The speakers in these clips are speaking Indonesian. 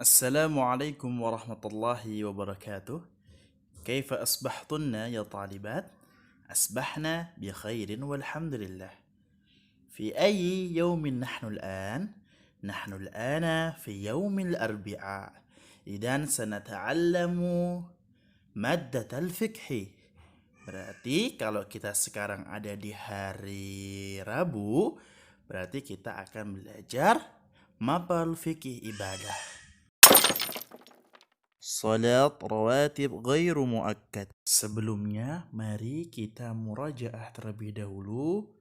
Assalamualaikum warahmatullahi wabarakatuh. Kaifa asbahtunna ya talibat? Asbahna bi khairin walhamdulillah. Fi ayyi yawmin nahnu al'an? Nahnu al'ana fi yawmil arbi'a. Idan sanata'allamu maddat al-fiqhi. Berarti kalau kita sekarang ada di hari Rabu, berarti kita akan belajar mapal fikih ibadah. Salat rawatib ghairu muakkad. Sebelumnya, mari kita murajaah terlebih dahulu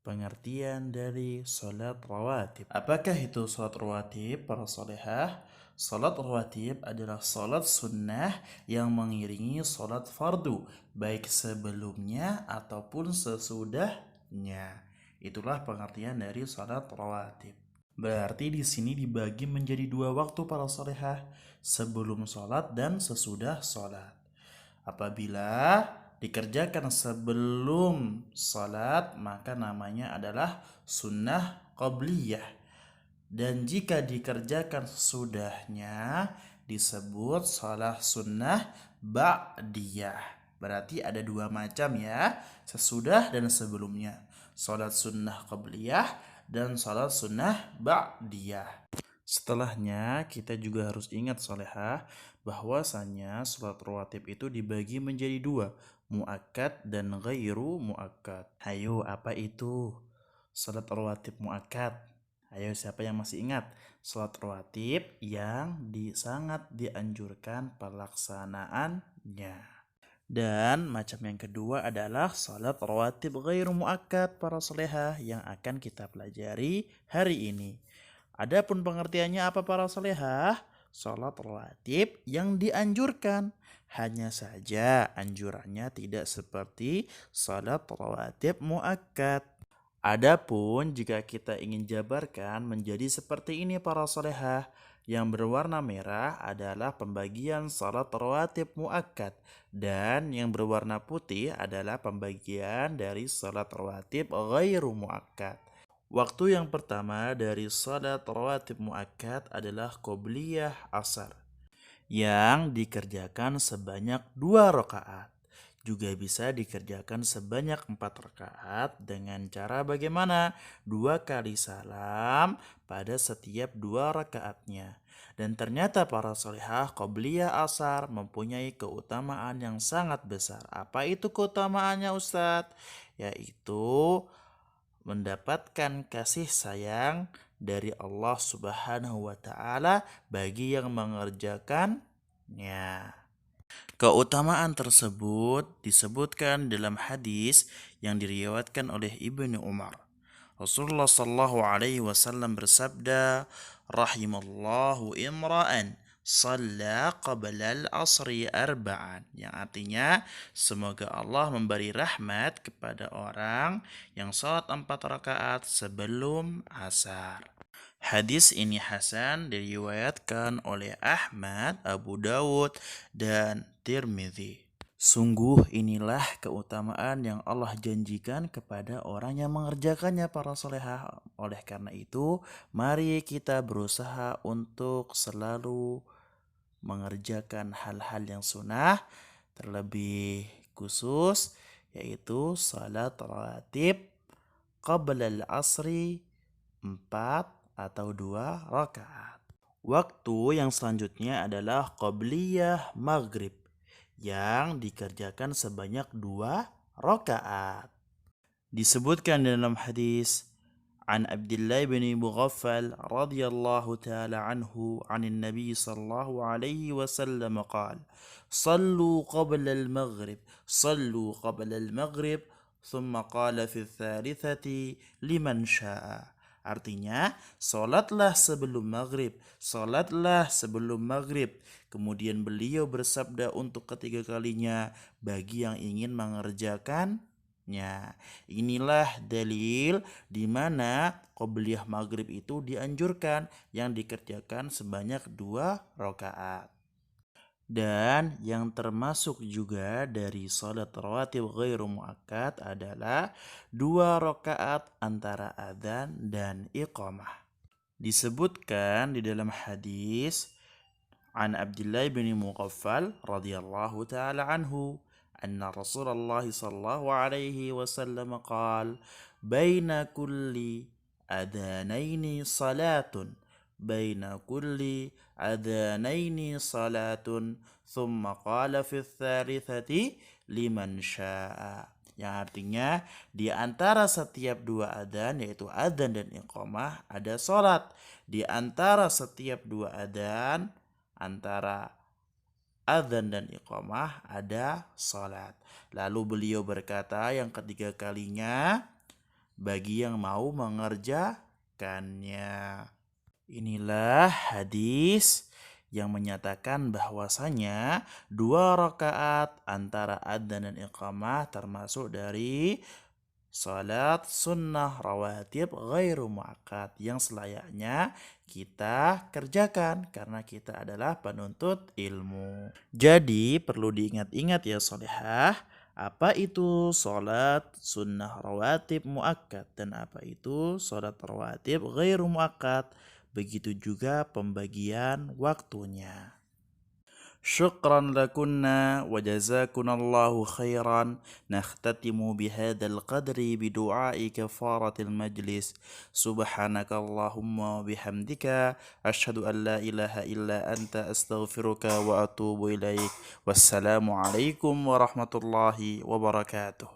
pengertian dari salat rawatib. Apakah itu salat rawatib, para salihah? Salat rawatib adalah salat sunnah yang mengiringi salat fardu, baik sebelumnya ataupun sesudahnya. Itulah pengertian dari salat rawatib. Berarti di sini dibagi menjadi dua waktu para salihah, sebelum sholat dan sesudah sholat. Apabila dikerjakan sebelum sholat, maka namanya adalah sunnah qabliyah. Dan jika dikerjakan sesudahnya, disebut salah sunnah ba'diyah. Berarti ada dua macam ya, sesudah dan sebelumnya. Salat sunnah qabliyah dan salat sunnah ba'diyah. Setelahnya kita juga harus ingat solehah bahwasanya sholat rawatib itu dibagi menjadi dua, muakkad dan ghairu muakkad. Ayo, apa itu sholat rawatib muakkad? Ayo, siapa yang masih ingat? Sholat rawatib yang sangat dianjurkan pelaksanaannya. Dan macam yang kedua adalah salat rawatib ghairu muakkad para solehah yang akan kita pelajari hari ini. Adapun pengertiannya apa para solehah? Salat rawatib yang dianjurkan. Hanya saja anjurannya tidak seperti salat rawatib muakkad. Adapun jika kita ingin jabarkan menjadi seperti ini para solehah, yang berwarna merah adalah pembagian salat rawatib muakkad dan yang berwarna putih adalah pembagian dari salat rawatib ghairu muakkad. Waktu yang pertama dari salat rawatib muakkad adalah qobliyah asar yang dikerjakan sebanyak 2 rakaat. Juga bisa dikerjakan sebanyak 4 rakaat dengan cara bagaimana? 2 kali salam pada setiap 2 rakaatnya. Dan ternyata para solihah qobliyah asar mempunyai keutamaan yang sangat besar. Apa itu keutamaannya Ustadz? Yaitu mendapatkan kasih sayang dari Allah Subhanahu wa Ta'ala bagi yang mengerjakannya. Keutamaan tersebut disebutkan dalam hadis yang diriwayatkan oleh Ibnu Umar. Rasulullah sallallahu alaihi wasallam bersabda, "Rahimallahu imra'an shalla qabla al-asri arba'an." Yang artinya, semoga Allah memberi rahmat kepada orang yang salat 4 rakaat sebelum asar. Hadis ini hasan diriwayatkan oleh Ahmad, Abu Dawud, dan Tirmidzi. Sungguh inilah keutamaan yang Allah janjikan kepada orang yang mengerjakannya para solehah. Oleh karena itu, mari kita berusaha untuk selalu mengerjakan hal-hal yang sunnah, terlebih khusus yaitu salat rawatib qabla al-asri 4 atau 2 rakaat. Waktu yang selanjutnya adalah qabliyah maghrib yang dikerjakan sebanyak 2 rakaat. Disebutkan dalam hadis عن عبد الله بن مغفل رضي الله تعالى عنه عن النبي صلى الله عليه وسلم قال صلوا قبل المغرب ثم قال في الثالثة لمن شاء. Artinya, salatlah sebelum maghrib. Kemudian beliau bersabda untuk ketiga kalinya bagi yang ingin mengerjakannya. Inilah dalil di mana qobliyah maghrib itu dianjurkan yang dikerjakan sebanyak 2 rakaat. Dan yang termasuk juga dari salat rawatib ghairu muakkad adalah 2 rakaat antara adzan dan iqamah. Disebutkan di dalam hadis an Abdullah bin Mughaffal radhiyallahu taala anhu anna Rasulullah sallallahu alaihi wasallam qaal baina kulli adanaini salatun baina kulli adanaini salatun thumma qala fi thalithati liman syaa, yang artinya di antara setiap dua adzan yaitu adzan dan iqamah ada salat, di antara setiap dua adzan antara adzan dan iqamah ada salat. Lalu beliau berkata yang ketiga kalinya, bagi yang mau mengerjakannya. Inilah hadis yang menyatakan bahwasanya 2 rakaat antara adzan dan iqamah termasuk dari salat sunnah rawatib ghairu muakkad yang selayaknya kita kerjakan karena kita adalah penuntut ilmu. Jadi perlu diingat-ingat ya solehah, apa itu salat sunnah rawatib muakkad dan apa itu salat rawatib ghairu muakkad. Begitu juga pembagian waktunya. شكرا لكنا وجزاكنا الله خيرا. نختتم بهذا القدر بدعاء كفارة المجلس. سبحانك اللهم وبحمدك أشهد أن لا إله إلا أنت أستغفرك وأتوب إليك. والسلام عليكم ورحمة الله وبركاته.